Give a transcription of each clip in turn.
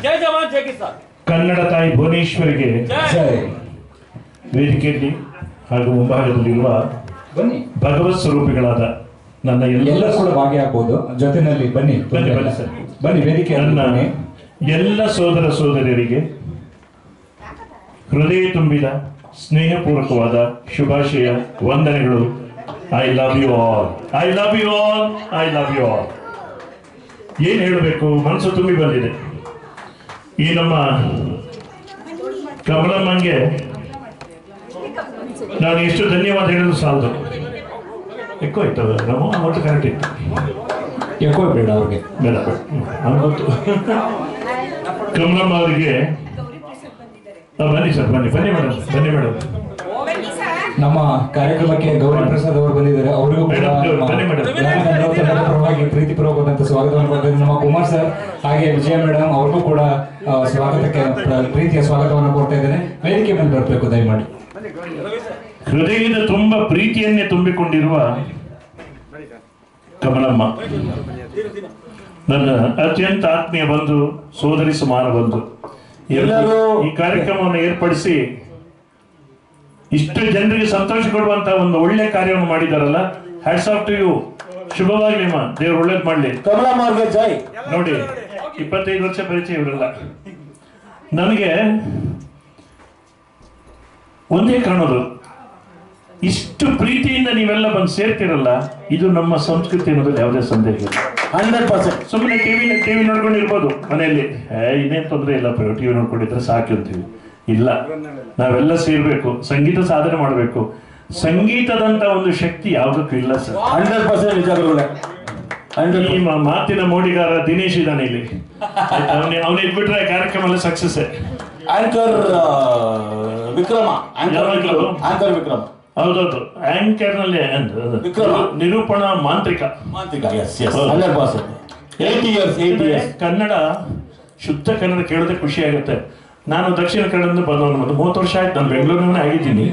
ಜೈ ಜವಾನ್ ಜೈ ಕಿಸಾನ್. ಕನ್ನಡ ತಾಯಿ ಭುವನೇಶ್ವರಿಗೆ ವೇದಿಕೆಯಲ್ಲಿ ಹಾಗೂ ಮುಂಭಾಗದಲ್ಲಿರುವ ಭಗವತ್ ಸ್ವರೂಪಿಗಳಾದ ನನ್ನ ಎಲ್ಲ ಕೂಡ ಭಾಗಿಯಾಗಬಹುದು. ಜೊತೆನಲ್ಲಿ ಬನ್ನಿ ಬನ್ನಿ ಬನ್ನಿ ಸರ್, ಬನ್ನಿ ವೇದಿಕೆ. ನನ್ನ ಎಲ್ಲ ಸೋದರ ಸೋದರಿಯರಿಗೆ ಹೃದಯ ತುಂಬಿದ ಸ್ನೇಹಪೂರ್ವಕವಾದ ಶುಭಾಶಯ ವಂದನೆಗಳು. I love you all, I love you all, I love you all. ಏನ್ ಹೇಳಬೇಕು, ಮನಸ್ಸು ತುಂಬಿ ಬಂದಿದೆ. ಈ ನಮ್ಮ ಕಮಲಮ್ಮಂಗೆ ನಾನು ಎಷ್ಟು ಧನ್ಯವಾದ ಹೇಳಲು ಸಾಲದು. ಎಕ್ಕೋ ಇತ್ತು ನಮ್ಮ ಒಟ್ಟು ಕರೆಕ್ಟ್ ಇತ್ತು. ಎಕ್ಕೋ ಬೇಡ ಅವ್ರಿಗೆ, ಬೇಡ ಬೇಡ ನಮ್ಗೆ ಗೊತ್ತು. ಕಮಲಮ್ಮ ಅವರಿಗೆ ಬನ್ನಿ ಸರ್, ಬನ್ನಿ ಬನ್ನಿ ಮೇಡಮ್, ಬನ್ನಿ ಮೇಡಮ್. ನಮ್ಮ ಕಾರ್ಯಕ್ರಮಕ್ಕೆ ಗೌರಿ ಪ್ರಸಾದ್ ಅವರು ಬಂದಿದ್ದಾರೆ. ಅವರಿಗೂ ಪರವಾಗಿ ಪ್ರೀತಿಪೂರ್ವಕವಾದಂತ ಸ್ವಾಗತವನ್ನು ಕೊಡ್ತಾರೆ. ನಮ್ಮ ಕುಮಾರ್ ಸರ್ ಹಾಗೆ ವಿಜಯ ಮೇಡಮ್ ಅವ್ರಿಗೂ ಕೂಡ ಸ್ವಾಗತಕ್ಕೆ ಪ್ರೀತಿಯ ಸ್ವಾಗತವನ್ನು ಕೊಡ್ತಾ ಇದ್ದೇನೆ. ವೇದಿಕೆ ಮೇಲೆ ಬರಬೇಕು ದಯಮಾಡಿ. ಹೃದಯದ ತುಂಬ ಪ್ರೀತಿಯನ್ನೇ ತುಂಬಿಕೊಂಡಿರುವ ಕಮಲಮ್ಮ ನನ್ನ ಅತ್ಯಂತ ಆತ್ಮೀಯ ಬಂಧು, ಸೋದರಿ ಸಮಾನ ಬಂಧು. ಎಲ್ಲರೂ ಈ ಕಾರ್ಯಕ್ರಮವನ್ನು ಏರ್ಪಡಿಸಿ ಇಷ್ಟು ಜನರಿಗೆ ಸಂತೋಷ ಕೊಡುವಂತಹ ಒಂದು ಒಳ್ಳೆ ಕಾರ್ಯವನ್ನು ಮಾಡಿದಾರಲ್ಲ. Hats off to you. ಶುಭವಾಗ್ಲಿ ಅಮ್ಮ, ದೇವ್ರು ಒಳ್ಳೇದ್ ಮಾಡ್ಲಿ. ಕಮಲಮ್ಮ ಅವ್ರಿಗೆ ಜೈ. ನೋಡಿ 25 ವರ್ಷ ಪರಿಚಯ ಇವರೆಲ್ಲ. ನನಗೆ ಒಂದೇ ಕಾಣೋದು, ಇಷ್ಟು ಪ್ರೀತಿಯಿಂದ ನೀವೆಲ್ಲ ಬಂದು ಸೇರ್ತಿರಲ್ಲ, ಇದು ನಮ್ಮ ಸಂಸ್ಕೃತಿ ಅನ್ನೋದ್ರಲ್ಲಿ ಯಾವುದೇ ಸಂದೇಹ ಇಲ್ಲ. 100%. ಸುಮ್ಮನೆ ಟಿವಿ ನೋಡ್ಕೊಂಡಿರ್ಬೋದು ಮನೆಯಲ್ಲಿ, ಇನ್ನೇನು ತೊಂದರೆ ಇಲ್ಲ, ಟಿವಿ ನೋಡ್ಕೊಂಡಿದ್ರೆ ಸಾಕು ಅಂತೀವಿ. ಇಲ್ಲ, ನಾವೆಲ್ಲ ಸೇರ್ಬೇಕು, ಸಂಗೀತ ಸಾಧನೆ ಮಾಡಬೇಕು. ಸಂಗೀತದಂತ ಒಂದು ಶಕ್ತಿ ಯಾವುದಕ್ಕೂ ಇಲ್ಲ ಸರ್. 100% ನಿಜ. ಈ ಮಾತಿನ ಮೋಡಿಗಾರ ದಿನೇಶ್ ಇದ್ದಾನೆ ಇಲ್ಲಿ. ಅವನು ಇದ್ಬಿಟ್ರೆ ಕಾರ್ಯಕ್ರಮ ಎಲ್ಲ success. Anchor Vikram. Anchor Vikram. ಹೌದೌದು, ಆಂಕರ್ ನಲ್ಲಿ ವಿಕ್ರಮ. ನಿರೂಪಣಾ ಮಾಂತ್ರಿಕ. 100%. 80 years. ಕನ್ನಡ, ಶುದ್ಧ ಕನ್ನಡ ಕೇಳೋದೇ ಖುಷಿ ಆಗುತ್ತೆ. ನಾನು ದಕ್ಷಿಣ ಕನ್ನಡದಿಂದ ಬಂದವನು, 30 ವರ್ಷ ಆಯ್ತು. ನಾನು ಬೆಂಗಳೂರಿನ ಆಗಿದ್ದೀನಿ.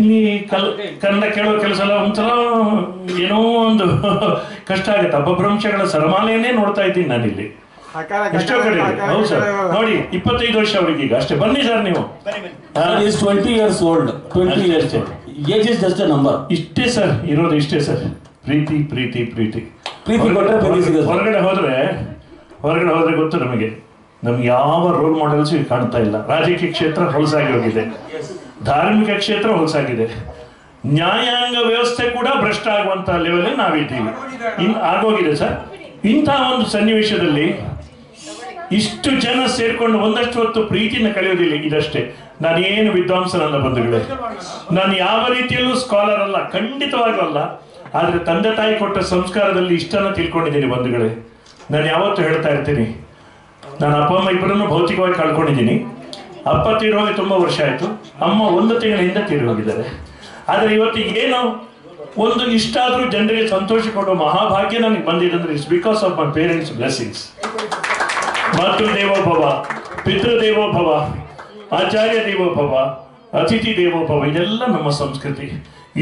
ಇಲ್ಲಿ ಕನ್ನಡ ಕೇಳೋ ಕೆಲಸ ಎಲ್ಲ ಒಂದ್ಸಲ ಏನೋ ಒಂದು ಕಷ್ಟ ಆಗುತ್ತೆ. ಅಪಭ್ರಂಶಗಳ ಸರಮಾಲೆಯನ್ನೇ ನೋಡ್ತಾ ಇದ್ದೀನಿ ನಾನಿಲ್ಲಿ ಎಷ್ಟೋ ಕಡೆ. ಹೌದು ಸರ್, ನೋಡಿ 25 ವರ್ಷ ಅವ್ರಿಗೆ ಈಗ ಅಷ್ಟೇ. ಬನ್ನಿ ಸರ್ ನೀವು. 20 years old. 20 years. Age is just a number. ಇಷ್ಟೇ ಸರ್ ಇರೋದು, ಇಷ್ಟೇ ಸರ್. ಪ್ರೀತಿ ಪ್ರೀತಿ ಪ್ರೀತಿ. ಹೊರಗಡೆ ಹೋದ್ರೆ ಗೊತ್ತು ನಮಗೆ ಯಾವ ರೋಲ್ ಮಾಡೆಲ್ಸ್ ಕಾಣ್ತಾ ಇಲ್ಲ. ರಾಜಕೀಯ ಕ್ಷೇತ್ರ ಹೊಲಸಾಗಿ ಹೋಗಿದೆ, ಧಾರ್ಮಿಕ ಕ್ಷೇತ್ರ ಹೊಲಸಾಗಿದೆ, ನ್ಯಾಯಾಂಗ ವ್ಯವಸ್ಥೆ ಕೂಡ ಭ್ರಷ್ಟ ಆಗುವಂತ ಲೆವೆಲ್ ನಾವಿದ್ದೀವಿ. ಆಗೋಗಿದೆ ಸರ್. ಇಂತಹ ಒಂದು ಸನ್ನಿವೇಶದಲ್ಲಿ ಇಷ್ಟು ಜನ ಸೇರ್ಕೊಂಡು ಒಂದಷ್ಟು ಹೊತ್ತು ಪ್ರೀತಿನ ಕಳೆಯೋದಿಲ್ಲ. ಇದಷ್ಟೇ. ನಾನೇನು ವಿದ್ವಾಂಸನಲ್ಲ ಬಂಧುಗಳೇ, ನಾನು ಯಾವ ರೀತಿಯಲ್ಲೂ ಸ್ಕಾಲರ್ ಅಲ್ಲ, ಖಂಡಿತವಾಗೂ ಅಲ್ಲ. ಆದ್ರೆ ತಂದೆ ತಾಯಿ ಕೊಟ್ಟ ಸಂಸ್ಕಾರದಲ್ಲಿ ಇಷ್ಟನ್ನ ತಿಳ್ಕೊಂಡಿದ್ದೀನಿ ಬಂಧುಗಳೇ. ನಾನು ಯಾವತ್ತೂ ಹೇಳ್ತಾ ಇರ್ತೀನಿ, ನಾನು ಅಪ್ಪ ಅಮ್ಮ ಇಬ್ಬರನ್ನು ಭೌತಿಕವಾಗಿ ಕಳ್ಕೊಂಡಿದ್ದೀನಿ. ಅಪ್ಪ ತೀರೋಗಿ ತುಂಬ ವರ್ಷ ಆಯ್ತು, ಅಮ್ಮ 1 ತಿಂಗಳಿಂದ ತೀರಿ ಹೋಗಿದ್ದಾರೆ. ಆದ್ರೆ ಇವತ್ತು ಏನೋ ಒಂದು ಇಷ್ಟಾದ್ರೂ ಜನರಿಗೆ ಸಂತೋಷ ಕೊಡುವ ಮಹಾಭಾಗ್ಯ ನನಗೆ ಬಂದಿದೆ ಅಂದ್ರೆ it's because of my parents blessings. ಮಾತೃದೇವೋಭವ, ಪಿತೃದೇವೋಭವ, ಆಚಾರ್ಯ ದೇವೋಭವ, ಅತಿಥಿ ದೇವೋಭವ, ಇದೆಲ್ಲ ನಮ್ಮ ಸಂಸ್ಕೃತಿ.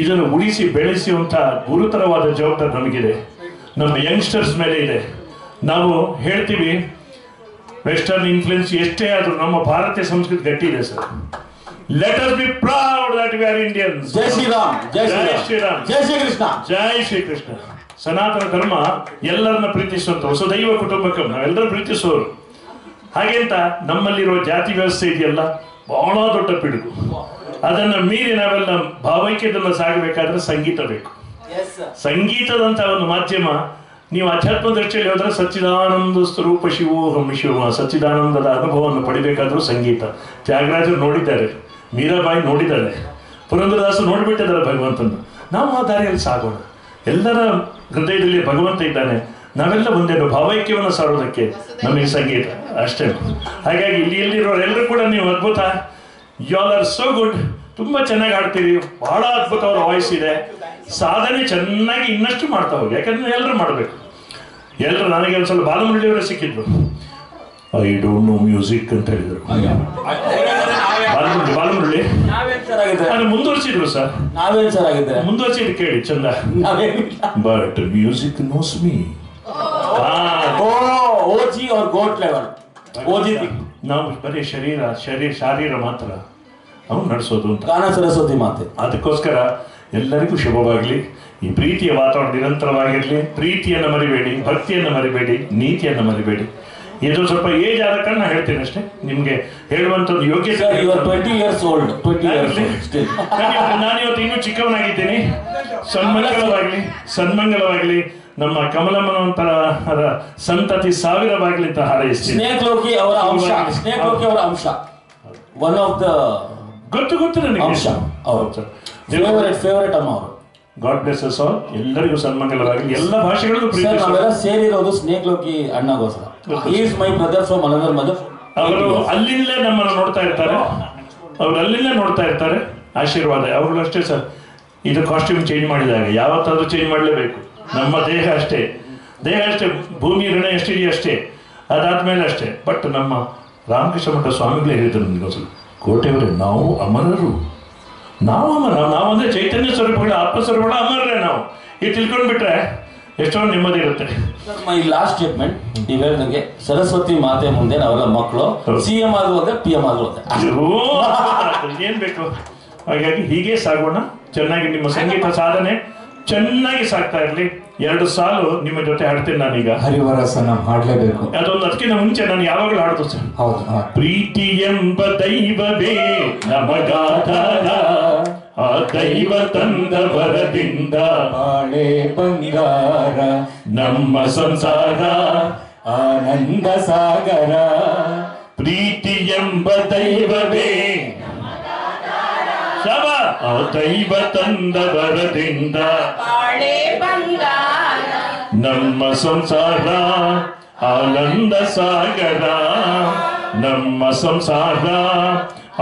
ಇದನ್ನು ಉಳಿಸಿ ಬೆಳೆಸುವಂತ ಗುರುತರವಾದ ಜವಾಬ್ದಾರಿ ನಮಗಿದೆ, ನಮ್ಮ ಯಂಗ್ಸ್ಟರ್ಸ್ ಮೇಲೆ ಇದೆ. ನಾವು ಹೇಳ್ತೀವಿ ವೆಸ್ಟರ್ನ್ ಇನ್ಫ್ಲುಯೆನ್ಸ್ ಎಷ್ಟೇ ಆದ್ರೂ ನಮ್ಮ ಭಾರತೀಯ ಸಂಸ್ಕೃತಿ ಗಟ್ಟಿ ಇದೆ sir. Let us be proud that we are Indians. ಜೈ ಶ್ರೀರಾಮ್. ಜೈ ಶ್ರೀರಾಮ್. ಜೈ ಶ್ರೀ ಕೃಷ್ಣ. ಜೈ ಶ್ರೀ ಕೃಷ್ಣ. ಸನಾತನ ಧರ್ಮ ಎಲ್ಲರನ್ನ ಪ್ರೀತಿಸುವಂತ ವಸುದೈವ ಕುಟುಂಬಕಂ, ನಾವೆಲ್ಲರೂ ಪ್ರೀತಿಸುವವರು. ಹಾಗೆಂತ ನಮ್ಮಲ್ಲಿರುವ ಜಾತಿ ವ್ಯವಸ್ಥೆ ಇದೆಯಲ್ಲ, ಬಹಳ ದೊಡ್ಡ ಪಿಡುಗು. ಅದನ್ನ ಮೀರಿ ನಾವೆಲ್ಲ ಭಾವೈಕ್ಯದಿಂದ ಸಾಗಬೇಕಾದ್ರೆ ಸಂಗೀತ ಬೇಕು. ಸಂಗೀತದಂತ ಒಂದು ಮಾಧ್ಯಮ. ನೀವು ಅಧ್ಯಾತ್ಮ ದೃಷ್ಟಿಯಲ್ಲಿ ಹೋದ್ರೆ ಸಚ್ಚಿದಾನಂದ ಸ್ವರೂಪ ಶಿವೋಹಂ ಶಿವ, ಸಚ್ಚಿದಾನಂದದ ಅನುಭವವನ್ನು ಪಡಿಬೇಕಾದ್ರೂ ಸಂಗೀತ. ತ್ಯಾಗರಾಜರು ನೋಡಿದ್ದಾರೆ, ಮೀರಾಬಾಯಿ ನೋಡಿದ್ದಾರೆ, ಪುರಂದರದಾಸರು ನೋಡ್ಬಿಟ್ಟಿದ್ದಾರೆ ಭಗವಂತನ. ನಾವು ಆ ದಾರಿಯಲ್ಲಿ ಸಾಗೋಣ. ಎಲ್ಲರ ಹೃದಯದಲ್ಲಿ ಭಗವಂತ ಇದ್ದಾನೆ. ನಾವೆಲ್ಲ ಒಂದೇನು ಭಾವೈಕ್ಯವನ್ನು ಸಾರೋದಕ್ಕೆ ನಮಗೆ ಸಂಗೀತ ಅಷ್ಟೇ. ಹಾಗಾಗಿ ಎಲ್ಲಿರೋರೆಲ್ಲರೂ ಕೂಡ ನೀವು ಅದ್ಭುತ. You all are so good. ತುಂಬಾ ಚೆನ್ನಾಗಿ ಹಾಡ್ತೀರಿ, ಬಹಳ ಅದ್ಭುತವಾದ ವಾಯ್ಸ್ ಇದೆ. ಸಾಧನೆ ಚೆನ್ನಾಗಿ ಇನ್ನಷ್ಟು ಮಾಡ್ತಾ ಹೋಗಿ, ಯಾಕಂದ್ರೆ ಎಲ್ಲರೂ ಮಾಡಬೇಕು. ಎಲ್ಲರೂ ನನಗೆ ಒಂದ್ಸಲ ಬಾಲಮುರಳಿಯವರೇ ಸಿಕ್ಕಿದ್ರು. ಐ ಡೋಂಟ್ ನೋ ಮ್ಯೂಸಿಕ್ ಅಂತ ಹೇಳಿದ್ರು. ಬಾಲಮುರಳಿ ಅದು ಮುಂದುವರಿಸಿದ್ರು ಸರ್. ನಾವೇನ್ ಸರ್ ಆಗಿದ್ರೆ ಮುಂದುವರಿಸಿದ್ರು ಕೇಳಿ ಚಂದ. But music knows me. OG और गोट लेवल. ಓದಿದ್ವಿ ನಾವು ಬರೀ ಶಾರೀರ ಮಾತ್ರ ಅವನು ನಡೆಸೋದು ಅಂತ. ಗಾನ ಸರಸ್ವತಿ ಮಾತೆ. ಅದಕ್ಕೋಸ್ಕರ ಎಲ್ಲರಿಗೂ ಶುಭವಾಗಲಿ. ಈ ಪ್ರೀತಿಯ ವಾತಾವರಣ ನಿರಂತರವಾಗಿರಲಿ. ಪ್ರೀತಿಯನ್ನು ಮರಿಬೇಡಿ, ಭಕ್ತಿಯನ್ನು ಮರಿಬೇಡಿ, ನೀತಿಯನ್ನು ಮರಿಬೇಡಿ. ಇದು ಸ್ವಲ್ಪ ಏಜ್ ಆದ ಕಾರಣ ಹೇಳ್ತೀನಿ ಅಷ್ಟೇ. ನಿಮ್ಗೆ ಹೇಳುವಂಥದ್ದು ಯೋಗ್ಯತೆ. 20 years old. 20 years old. ನಾನಿವತ್ತು ಇನ್ನೂ ಚಿಕ್ಕವನಾಗಿದ್ದೀನಿ. ಸನ್ಮಂಗಲವಾಗಲಿ ನಮ್ಮ ಕಮಲಮ್ಮನಂತರ ಸಂತತಿ ಸಾವಿರವಾಗಲಿ ಅಂತ ಹಾರೈಸ್ತೀನಿ. ಸ್ನೇಹಲೋಕಿ ಅವರ ಅಂಶ ಒನ್ ಆಫ್ ದ ಗೊತ್ತು ನನಗೆ ಅಂಶ. ಫೇವರೇಟ್ ಅಮ್ಮ ಅವರು. God bless us all. ಎಲ್ಲರಿಗೂ ಸನ್ಮಂಗಲವಾಗಲಿ. ಎಲ್ಲ ಭಾಷೆಗಳಿಗೂ ಪ್ರೀತಿ. ನಾವೆಲ್ಲ ಸೇರಿರೋದು ಸ್ನೇಹಲೋಕಿ ಅಣ್ಣಗೋಸ್ಕರ. He is my brother from another mother. ಅವರು ಅಲ್ಲಿಂದಲೇ ನಮ್ಮನ್ನು ನೋಡ್ತಾ ಇರ್ತಾರೆ. ಆಶೀರ್ವಾದ ಯಾವಾಗಲೂ ಅಷ್ಟೇ ಸರ್. ಇದು ಕಾಸ್ಟ್ಯೂಮ್ ಚೇಂಜ್ ಮಾಡಿದಾಗ ಯಾವತ್ತಾದ್ರೂ ಚೇಂಜ್ ಮಾಡಲೇಬೇಕು. ನಮ್ಮ ದೇಹ ಅಷ್ಟೇ, ಭೂಮಿ ಋಣ ಎಷ್ಟಿದೆಯೋ ಅಷ್ಟೇ, ಅದಾದ್ಮೇಲೆ ಅಷ್ಟೇ. ಬಟ್ ನಮ್ಮ ರಾಮಕೃಷ್ಣ ಮಠ ಸ್ವಾಮಿಗಳೇ ಹೇಳಿದ್ರು ನನಗೋಸ್ಕರ, ಕೋಟೆಯವರೇ ನಾವು ಅಮರರು, ನಾವು ಅಂದ್ರೆ ಚೈತನ್ಯ ಸ್ವರೂಪಗಳ ಆತ್ಮಸ್ವರೂಪಗಳ ಅಮರರೇ ನಾವು. ಇದು ತಿಳ್ಕೊಂಡ್ಬಿಟ್ರೆ ಎಷ್ಟೊಂದು ನೆಮ್ಮದಿ ಇರುತ್ತೆ. ಮೈ ಲಾಸ್ಟ್ ಸ್ಟೇಟ್ಮೆಂಟ್ ನೀವು ಹೇಳಿದಂಗೆ ಸರಸ್ವತಿ ಮಾತೆ ಮುಂದೆ ನಾವೆಲ್ಲ ಮಕ್ಕಳು. CM ಆಗುವಾಗ PM ಆಗುವಾಗ ಏನ್ ಬೇಕು. ಹಾಗಾಗಿ ಹೀಗೆ ಸಾಗೋಣ. ಚೆನ್ನಾಗಿ ನಿಮ್ಮ ಸಂಗೀತ ಸಾಧನೆ ಚೆನ್ನಾಗಿ ಸಾಗ್ತಾ ಇರಲಿ. 2 ಸಾಲು ನಿಮ್ಮ ಜೊತೆ ಹಾಡ್ತೇನೆ ನಾನೀಗ. ಹರಿವರಸ ನಾವು ಹಾಡ್ಲೇಬೇಕು. ಅದೊಂದು ಅದಕ್ಕಿಂತ ಮುಂಚೆ ನಾನು ಯಾವಾಗಲೂ ಹಾಡ್ದು ಸರ್. ಹೌದು. ಪ್ರೀತಿ ಎಂಬ ದೈವವೇ ನಮಗಾಧಾರ, ಆ ದೈವ ತಂದ ವರದಿಂದ ಬಾಳೆ ಬಂಗಾರ, ನಮ್ಮ ಸಂಸಾರ ಆನಂದ ಸಾಗರ. ಪ್ರೀತಿ ಎಂಬ ದೈವವೇ ಆ ದೈವ ತಂದ ವರದಿಂದ ಬಾಳೆ ಬಂಗಾರ, ನಮ್ಮ ಸಂಸಾರ ಆನಂದ ಸಾಗರ, ನಮ್ಮ ಸಂಸಾರ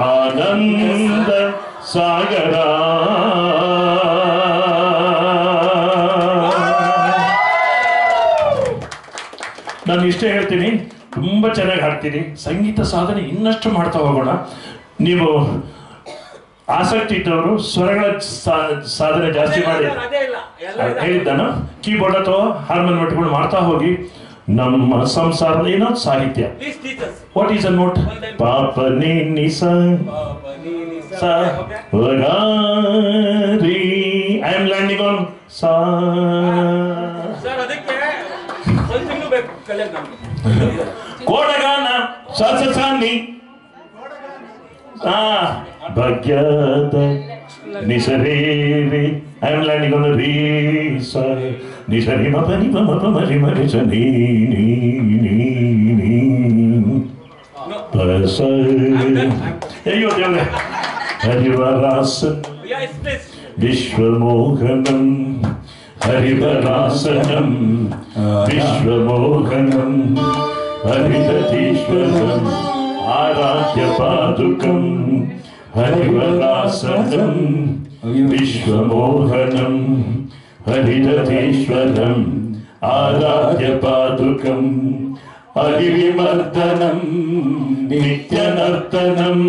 ಆನಂದ ಸಾಗರ. ನಾನು ಇಷ್ಟೇ ಹೇಳ್ತೀನಿ, ತುಂಬಾ ಚೆನ್ನಾಗಿ ಹಾಡ್ತೀನಿ. ಸಂಗೀತ ಸಾಧನೆ ಇನ್ನಷ್ಟು ಮಾಡ್ತಾ ಹೋಗೋಣ. ನೀವು ಆಸಕ್ತಿ ಇದ್ದವರು ಸ್ವರಗಳ ಸಾಧನೆ ಜಾಸ್ತಿ ಮಾಡಿ ಹೇಳಿದ್ದಾನು. ಕೀಬೋರ್ಡ್ ಅಥವಾ ಹಾರ್ಮೋನ್ ಇಟ್ಕೊಂಡು ಮಾಡ್ತಾ ಹೋಗಿ. ನಮ್ಮ ಸಂಸಾರ ಏನೋ ಸಾಹಿತ್ಯ. What is a note? ಪಾಪ ನೀ ನಿಸ I am landing on saw. ಕೋಡಗಾನ Sani Bhagyada ನಿಸರೇರಿ. I am landing on ರೀ ಸ ನಿಸರಿ ಮ ಪನಿ ಪ ಮ ಪ ಮರಿ ಮರಿ ಸ ನೀ ನೀ ನೀ ನೀ ಪ ಸ. ಅಯ್ಯೋ ದೇವ್ರೆ. ಹರಿವರಾಸನ್ ವಿಶ್ವಮೋಹನಂ, ಹರಿವರಾಸನಂ ವಿಶ್ವಮೋಹನಂ, ಹರಿದತೀಶ್ವರಂ ಆರಾಧ್ಯ ಪಾದುಕಂ, ಹರಿವರಾಸನಂ ವಿಶ್ವಮೋಹನಂ, ಹರಿದತೀಶ್ವರಂ ಆರಾಧ್ಯ ಪಾದುಕಂ, ಹರಿವಿಮರ್ದನಂ ನಿತ್ಯನರ್ತನಂ,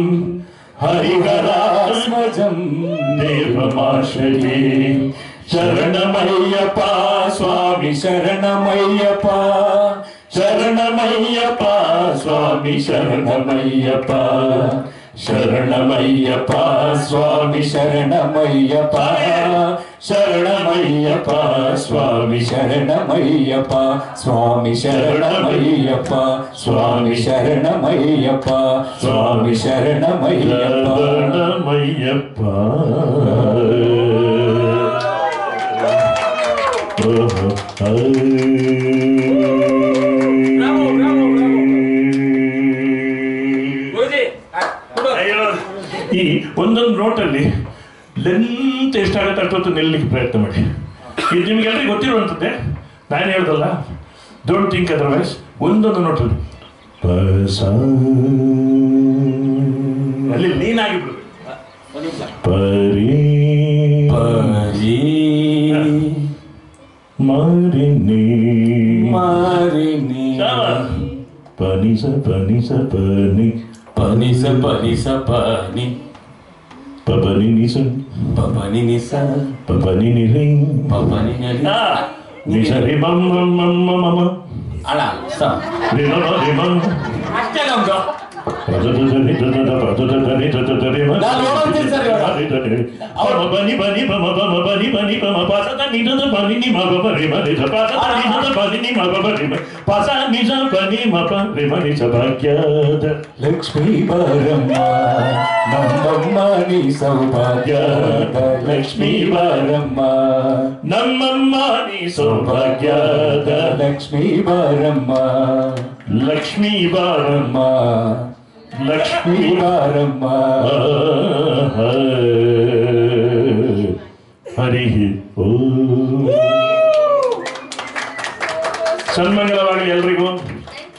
ಹರಿಹರಾತ್ಮಜಂ ದೇವಮಾಶ್ರಯೇ. ಶರಣಮಯ್ಯಪ್ಪ ಸ್ವಾಮಿ ಶರಣಮಯ್ಯಪ್ಪ, ಶರಣಮಯ್ಯಪ್ಪ ಸ್ವಾಮಿ ಶರಣಮಯ್ಯಪ್ಪ, ಶರಣಮಯ್ಯಪ್ಪ ಸ್ವಾಮಿ ಶರಣಮಯ್ಯಪ್ಪ, ಶರಣಮಯ್ಯಪ್ಪ ಸ್ವಾಮಿ ಶರಣಮಯ್ಯಪ್ಪ, ಸ್ವಾಮಿ ಶರಣಮಯ್ಯಪ್ಪ, ಸ್ವಾಮಿ ಶರಣಮಯ್ಯಪ್ಪ, ಸ್ವಾಮಿ ಶರಣಮಯ್ಯಪ್ಪ, ಶರಣಮಯ್ಯಪ್ಪ. ಈ ಒಂದೊಂದು ನೋಟಲ್ಲಿ ಲೆಂತ್ ಎಷ್ಟಾಗುತ್ತೆ ಅಷ್ಟೊತ್ತು ನಿಲ್ಲಲಿಕ್ಕೆ ಪ್ರಯತ್ನ ಮಾಡಿ. ಇದು ನಿಮ್ಗೆಲ್ಲರಿಗೂ ಗೊತ್ತಿರುವಂಥದ್ದೇ, ನಾನು ಹೇಳ್ದಲ್ಲ. Don't think otherwise. ಒಂದೊಂದು ನೋಟಲ್ಲಿ ಅಲ್ಲಿ ನೀನಾಗಿ ಪರಿ ಪರಿ ಮಾರಿನಿ ಮಾರಿನಿ ಪನಿ ಸ ಪನಿ ಸ ಪನಿ ಪನಿ ಸ ಪನಿ ಸ ಪನಿ ಪಪನಿ ನಿಸ ಪಪನಿ ನಿಸ ಪಪನಿ ನಿರಿ ಪಪನಿ ನರಿ ನಿಸರಿ ಮಮ್ಮ ಮಮ್ಮ ಮಮ್ಮ ಅಣ್ಣ ರಿಮ ರಿಮ ಭಕ್ತಿ ನಮ್ದು. ನಾನು ನೋಡ್ತೀನಿ ಸರ್ ಇವಾಗ. ಬನಿ ಬನಿ ಬಮ ಬಮ ಬನಿ ಬನಿ ಬಮ ಪಾಸದ ನಿಜದ ಬನಿ ನಿ ಮ ಬ ರಿ ಮ ನಿಜ ಪಾಸದ ನಿಜದ ಬನಿ ನಿ ಮ ಬ ರಿ ಮ ಪಾಸ ನಿಜ ಬನಿ ಮ ಪ ರಿ ಮ ನಿಜ ಭಾಗ್ಯದ ಲಕ್ಷ್ಮೀ ಬಾರಮ್ಮ ನಮ್ಮಮ್ಮ ನೀ ಸೌಭಾಗ್ಯದ ಲಕ್ಷ್ಮೀ ಬಾರಮ್ಮ ನಮ್ಮಮ್ಮ ನೀ ಸೌಭಾಗ್ಯದ ಲಕ್ಷ್ಮೀ ಬಾರಮ್ಮ ಲಕ್ಷ್ಮೀ ಬಾರಮ್ಮ ಲಕ್ಷ್ಮೀ ಬಾರಮ್ಮ ಹರಿ ಓ. ಸನ್ಮಂಗಲವಾಗಲಿ ಎಲ್ರಿಗೂ.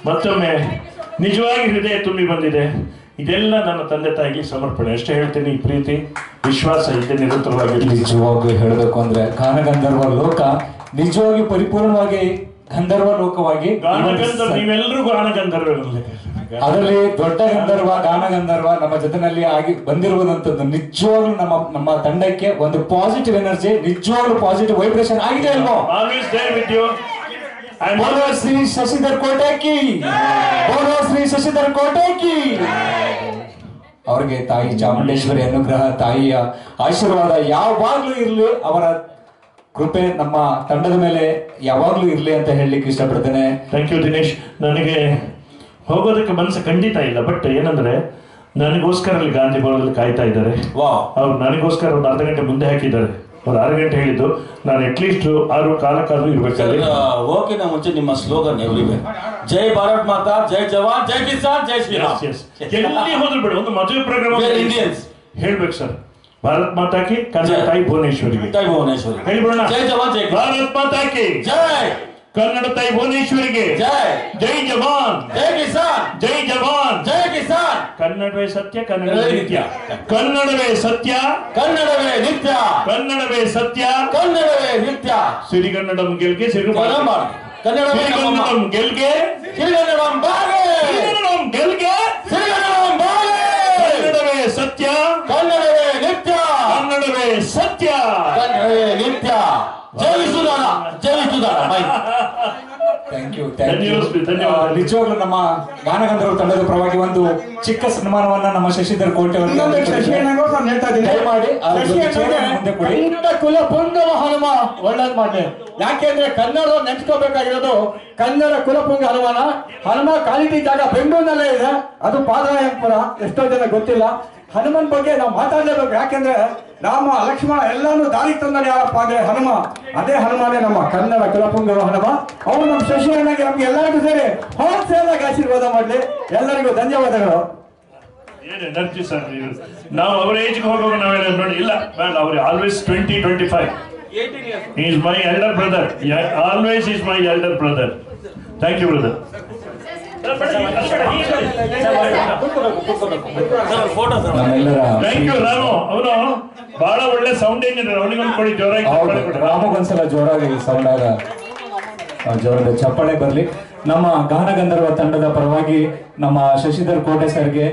ಮತ್ತೊಮ್ಮೆ ನಿಜವಾಗಿ ಹೃದಯ ತುಂಬಿ ಬಂದಿದೆ. ಇದೆಲ್ಲ ನನ್ನ ತಂದೆ ತಾಯಿಗೆ ಸಮರ್ಪಣೆ. ಅಷ್ಟೇ ಹೇಳ್ತೀನಿ. ಈ ಪ್ರೀತಿ ವಿಶ್ವಾಸ ಇದೆ ನಿರಂತರವಾಗಿ. ನಿಜವಾಗಿ ಹೇಳಬೇಕು ಅಂದ್ರೆ ಗಾನಗಂಧರ್ವ ಲೋಕ ನಿಜವಾಗಿ ಪರಿಪೂರ್ಣವಾಗಿ ಗಂಧರ್ವ ಲೋಕವಾಗಿ ನೀವೆಲ್ಲರೂ ಗಾನಗಂಧರ್ವರಲ್ಲಿ ಅದರಲ್ಲಿ ದೊಡ್ಡ ಗಂಧರ್ವ ಗಾನಗಂಧರ್ವ ನಮ್ಮ ಜೊತೆನಲ್ಲಿ ಆಗಿ ಬಂದಿರುವುದಂತದ್ದು ನಿಜವಾಗ್ಲೂ ನಮ್ಮ ತಂಡಕ್ಕೆ ಒಂದು ಪಾಸಿಟಿವ್ ಎನರ್ಜಿ, ನಿಜವಾಗ್ಲೂ ಪಾಸಿಟಿವ್ ವೈಬ್ರೇಷನ್ ಆಗಿದೆ ಅಲ್ವೋ. Always there with you. ಬೋಲೋ ಶ್ರೀ ಶಶಿಧರ್ ಕೋಟೆ ಕಿ, ಬೋಲೋ ಶ್ರೀ ಶಶಿಧರ್ ಕೋಟೆ ಕಿ. ಅವ್ರಿಗೆ ತಾಯಿ ಚಾಮುಂಡೇಶ್ವರಿ ಅನುಗ್ರಹ, ತಾಯಿಯ ಆಶೀರ್ವಾದ ಯಾವಾಗ್ಲೂ ಇರ್ಲಿ, ಅವರ ಕೃಪೆ ನಮ್ಮ ತಂಡದ ಮೇಲೆ ಯಾವಾಗ್ಲೂ ಇರ್ಲಿ ಅಂತ ಹೇಳಲಿಕ್ಕೆ ಇಷ್ಟಪಡ್ತೇನೆ. Thank you Dinesh. ನನಗೆ ಹೋಗೋದಕ್ಕೆ ಮನಸ್ಸು ಖಂಡಿತ ಇಲ್ಲ. ಬಟ್ ಏನಂದ್ರೆ ನನಗೋಸ್ಕರ ಅಲ್ಲಿ ಗಾಂಧಿ ಭವನದಲ್ಲಿ ಕಾಯ್ತಾ ಇದ್ದಾರೆ. ಅವ್ರು ನನಗೋಸ್ಕರ ಒಂದು ಅರ್ಧ ಗಂಟೆ ಮುಂದೆ ಹಾಕಿದ್ದಾರೆ. ಒಂದು 6 ಗಂಟೆ ಹೇಳಿದ್ದು, ನಾನು ಅಟ್ಲೀಸ್ಟ್ 6 ಇರ್ಬೇಕಾದ್ರೆ. ಓಕೆನಾ ಮುಂಚೆ ನಿಮ್ಮ ಸ್ಲೋಗನ್ ಎವ್ರಿವೆ ಜೈ ಭಾರತ್ ಮಾತಾ, ಜೈ ಜವಾನ್, ಜೈ ಕಿಸಾನ್, ಜೈ ಶ್ರೀರಾಮ್. ಎಲ್ಲಿ ಹೋದ್ರು ಬೇಡ, ಒಂದು ಮದುವೆ ಪ್ರೋಗ್ರಾಮ್ ಇಂಡಿಯನ್ಸ್ ಹೇಳ್ಬೇಕು ಸರ್. ಭಾರತ್ ಮಾತಾ ಕಿ, ಕನ್ನಡ ತಾಯಿ ಭುವನೇಶ್ವರಿಗೆ. ತಾಯಿ ಭುವನೇಶ್ವರಿ ಹೇಳ್ಬಿಡೋಣ. ಜೈ ಜವಾನ್, ಜೈ ಭಾರತ್ ಮಾತಾ ಕಿ ಜೈ, ಕನ್ನಡ ತಾಯಿ ಭುವನೇಶ್ವರಿಗೆ ಜೈ, ಜೈ ಜವಾನ್, ಜೈ ಕಿಸಾನ್, ಜೈ ಜವಾನ್, ಜೈ ಕಿಸಾನ್. ಕನ್ನಡವೇ ಸತ್ಯ, ಕನ್ನಡವೇ ನಿತ್ಯ, ಕನ್ನಡವೇ ಸತ್ಯ, ಕನ್ನಡವೇ ನಿತ್ಯ, ಕನ್ನಡವೇ ಸತ್ಯ, ಕನ್ನಡವೇ ನಿತ್ಯ. ಸಿರಿಗನ್ನಡಂ ಗೆಲ್ಗೆ, ಕನ್ನಡವೇ ಸಿರಿಗನ್ನಡಂ ಗೆಲ್ಗೆ, ಸಿರಿಗನ್ನಡಂ ಬಾಗೆ, ಸಿರಿಗನ್ನಡಂ ಗೆಲ್ಗೆ, ಸಿರಿಗನ್ನಡಂ ಬಾಗೆ. ಕನ್ನಡವೇ ಸತ್ಯ, ಕನ್ನಡವೇ ನಿತ್ಯ, ಕನ್ನಡವೇ ಸತ್ಯ, ಕನ್ನಡವೇ ನಿತ್ಯ. ಜೈ ಸುಧಾರ, ಜೈ ಸುಧಾರ. Thank you. ಧನ್ಯವಾದ. ನಿಜವಾಗ್ಲೂ ನಮ್ಮ ಗಾನಗಂಧರ್ವ ತಂಡದ ಪರವಾಗಿ ಒಂದು ಚಿಕ್ಕ ಸನ್ಮಾನವನ್ನ ನಮ್ಮ ಶಶಿಧರ್ ಕೋಟೆ ಅವರಿಗೆ ದಯಮಾಡಿ ಮುಂದೆ ಕೊಡಿ. ಕುಲಪುಂಗವ ಹನುಮ ಒಳ್ಳೇದ್ ಮಾಡಿ. ಯಾಕೆಂದ್ರೆ ಕನ್ನಡ ನೆನ್ಸ್ಕೋಬೇಕಾಗಿರೋದು ಕನ್ನಡ ಕುಲಪುಂಗ ಹನುಮ ಕ್ವಾಲಿಟಿ ಜಾಗ ಬೆಂಗಳೂರಿನಲ್ಲೇ ಇದೆ. ಅದು ಪಾದರಾಯಪುರ. ಎಷ್ಟೋ ಜನ ಗೊತ್ತಿಲ್ಲ. ಹನುಮನ್ ಬಗ್ಗೆ ನಾವು ಮಾತಾಡಲೇಬೇಕು. ಯಾಕೆಂದ್ರೆ ರಾಮ ಲಕ್ಷ್ಮಣ ಎಲ್ಲಾನು ದಾರಿ ತಂದರೆ ಯಾರಪ್ಪ ಅಂದ್ರೆ ಹನುಮ. ಅದೇ ಹನುಮಾನೇ ನಮ್ಮ ಕನ್ನಡ ಕುಲಪುಂಗವ ಹನುಮ. ಅವರು ನಮ್ಮ ಶಶಿಯಣ್ಣಗೆ ನಮ್ಗೆ ಎಲ್ಲರಿಗೂ ಸೇರಿ ಹೋಲ್ಸೇಲ್ ಆಗಿ ಆಶೀರ್ವಾದ ಮಾಡ್ಲಿ. ಎಲ್ಲರಿಗೂ ಧನ್ಯವಾದಗಳು. ಏನು ಎನರ್ಜಿ ಸರ್. ನಾವು ಅವರ ಏಜ್ಗೆ ಹೋಗುವಾಗ ನಾವೇನ ನೋಡಿ ಇಲ್ಲ ಬೇಡ. ಅವ್ರು always 20-25. He is my elder brother. Always is my elder brother. Thank you, brother. ನಮ್ಮೆಲ್ಲರ ಥ್ಯಾಂಕ್ ಯು ರಾಮು. ಅವನು ಬಹಳ ಒಳ್ಳೆ ಸೌಂಡ್ ಇಂಜಿನಿಯರ್. ಅವನಿಗೊಂದು ಕೊಡಿ ಜೋರಾಗಿ. ರಾಮಗೊಂದ್ಸಲ ಜೋರಾಗಿ ಸೌಂಡ್ ಆಗ ಜೋರದ ಚಪ್ಪಾಳೆ ಬರಲಿ. ನಮ್ಮ ಗಾನಗಂಧರ್ವ ತಂಡದ ಪರವಾಗಿ ನಮ್ಮ ಶಶಿಧರ್ ಕೋಟೆ ಸರ್ಗೆ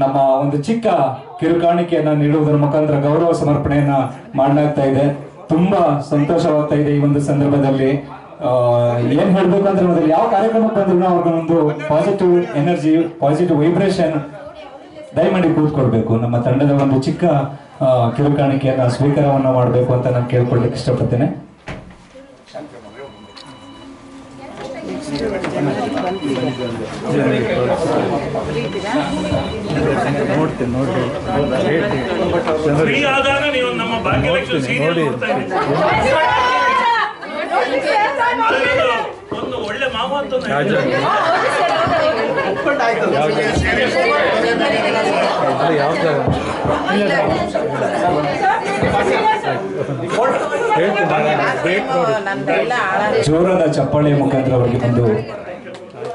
ನಮ್ಮ ಒಂದು ಚಿಕ್ಕ ಕಿರುಕಾಣಿಕೆಯನ್ನ ನೀಡುವುದರ ಮುಖಾಂತರ ಗೌರವ ಸಮರ್ಪಣೆಯನ್ನ ಮಾಡಲಾಗ್ತಾ ಇದೆ. ತುಂಬಾ ಸಂತೋಷವಾಗ್ತಾ ಇದೆ ಈ ಒಂದು ಸಂದರ್ಭದಲ್ಲಿ. ಏನ್ ಹೇಳ್ಬೇಕಂದ್ರೆ ಮೊದಲು ಯಾವ ಕಾರ್ಯಕ್ರಮಕ್ಕೆ ಬಂದ್ರು ಅವ್ರಿಗೊಂದು ಪಾಸಿಟಿವ್ ಎನರ್ಜಿ, ಪಾಸಿಟಿವ್ ವೈಬ್ರೇಷನ್. ದಯಮಾಡಿ ಕೂತ್ಕೊಳ್ಬೇಕು. ನಮ್ಮ ತಂಡದ ಒಂದು ಚಿಕ್ಕ ಕಿರುಕಾಣಿಕೆಯನ್ನ ಸ್ವೀಕಾರವನ್ನ ಮಾಡಬೇಕು ಅಂತ ನಾನು ಕೇಳ್ಕೊಳ್ಲಿಕ್ಕೆ ಇಷ್ಟಪಡ್ತೇನೆ. ಫ್ರೀ ಆದಾಗ ನೀವು ನಮ್ಮ ಭಾಗ್ಯಲಕ್ಷ್ಮಿ ಸೀರಿಯಲ್ ನೋಡ್ತಾ ಇದ್ದೀರಿ. ಒಂದು ಒಳ್ಳೆ ಮಾವ ಅಂತ ಜೋರಾದ ಚಪ್ಪಾಳೆ ಮುಖಾಂತರ ಅವರಿಗೆ ಒಂದು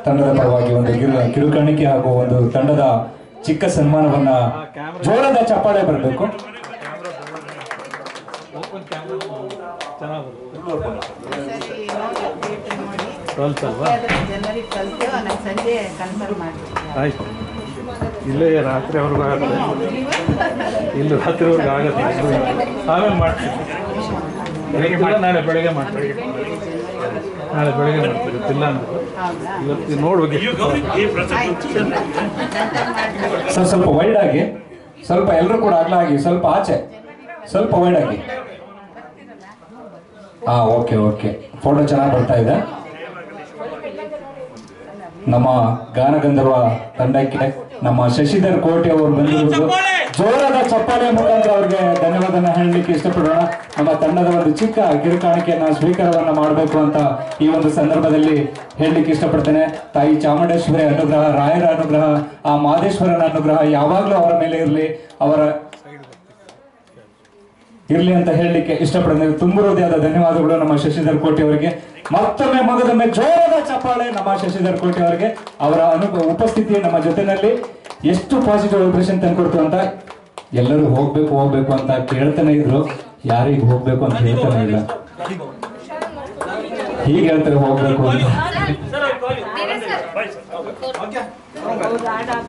ತಂಡದ ಪರವಾಗಿ ಒಂದು ಕಿರುಕಾಣಿಕೆ ಹಾಗೂ ಒಂದು ತಂಡದ ಚಿಕ್ಕ ಸನ್ಮಾನವನ್ನ ಜೋರಾದ ಚಪ್ಪಾಳೆ ಬರಬೇಕು. ಇಲ್ಲೇ ರಾತ್ರಿವರೆಗೂ ಆಗುತ್ತೆ. ಇಲ್ಲಿ ರಾತ್ರಿವರೆಗೂ ಆಗುತ್ತೆ. ಆಮೇಲೆ ಮಾಡ್ತೀನಿ. ನಾಳೆ ಬೆಳಗ್ಗೆ ಮಾಡ್ತೀನಿ. ನಾಳೆ ಬೆಳಗ್ಗೆ ಮಾಡ್ತೀವಿ, ಗೊತ್ತಿಲ್ಲ ಅಂದರು. ಇವತ್ತು ನೋಡ್ಬೇಕು. ಸರ್ ಸ್ವಲ್ಪ ವೈಡ್ ಆಗಿ, ಸ್ವಲ್ಪ ಎಲ್ಲರೂ ಕೂಡ ಅಗಲ ಆಗಿ, ಸ್ವಲ್ಪ ಆಚೆ, ಸ್ವಲ್ಪ ವೈಡ್ ಆಗಿ. ಹಾ, ಓಕೆ ಓಕೆ, ಫೋಟೋ ಚೆನ್ನಾಗಿ ಬರ್ತಾ ಇದೆ. ನಮ್ಮ ಗಾನಗಂಧರ್ವ ತಂಡಕ್ಕೆ ನಮ್ಮ ಶಶಿಧರ್ ಕೋಟೆ ಅವರು ಬಂದಿರುವುದು, ಜೋರಾದ ಚಪ್ಪಾಳೆ ಮುಖಾಂತರ ಅವ್ರಿಗೆ ಧನ್ಯವಾದನ ಹೇಳಲಿಕ್ಕೆ ಇಷ್ಟಪಡೋಣ. ನಮ್ಮ ತಂಡದ ಒಂದು ಚಿಕ್ಕ ಕಿರುಕಾಣಿಕೆಯನ್ನ ಸ್ವೀಕಾರವನ್ನ ಮಾಡಬೇಕು ಅಂತ ಈ ಒಂದು ಸಂದರ್ಭದಲ್ಲಿ ಹೇಳಲಿಕ್ಕೆ ಇಷ್ಟಪಡ್ತೇನೆ. ತಾಯಿ ಚಾಮುಂಡೇಶ್ವರಿ ಅನುಗ್ರಹ, ರಾಯರ ಅನುಗ್ರಹ, ಆ ಮಾದೇಶ್ವರನ ಅನುಗ್ರಹ ಯಾವಾಗ್ಲೂ ಅವರ ಮೇಲೆ ಇರ್ಲಿ ಅಂತ ಹೇಳಲಿಕ್ಕೆ ಇಷ್ಟಪಡ್ತೇನೆ. ತುಂಬ ಹೃದಯದ ಧನ್ಯವಾದಗಳು ನಮ್ಮ ಶಶಿಧರ್ ಕೋಟೆ ಅವರಿಗೆ. ಮತ್ತೊಮ್ಮೆ ಮಗದೊಮ್ಮೆ ಜೋರಾದ ಚಪ್ಪಾಳೆ ನಮ್ಮ ಶಶಿಧರ್ ಕೋಟೆ ಅವರಿಗೆ. ಅವರ ಉಪಸ್ಥಿತಿ ನಮ್ಮ ಜೊತೆನಲ್ಲಿ ಎಷ್ಟು ಪಾಸಿಟಿವ್ ವೈಬ್ರೇಷನ್ ತಂದ್ಕೊಡ್ತು ಅಂತ. ಎಲ್ಲರೂ ಹೋಗ್ಬೇಕು ಅಂತ ಕೇಳ್ತಾನೆ ಇದ್ರು, ಯಾರಿಗೆ ಹೋಗ್ಬೇಕು ಅಂತ ಹೇಳ್ತಾನೆ ಇಲ್ಲ. ಹೀಗೆ ಹೇಳ್ತಾರೆ ಹೋಗ್ಬೇಕು ಅಂತ.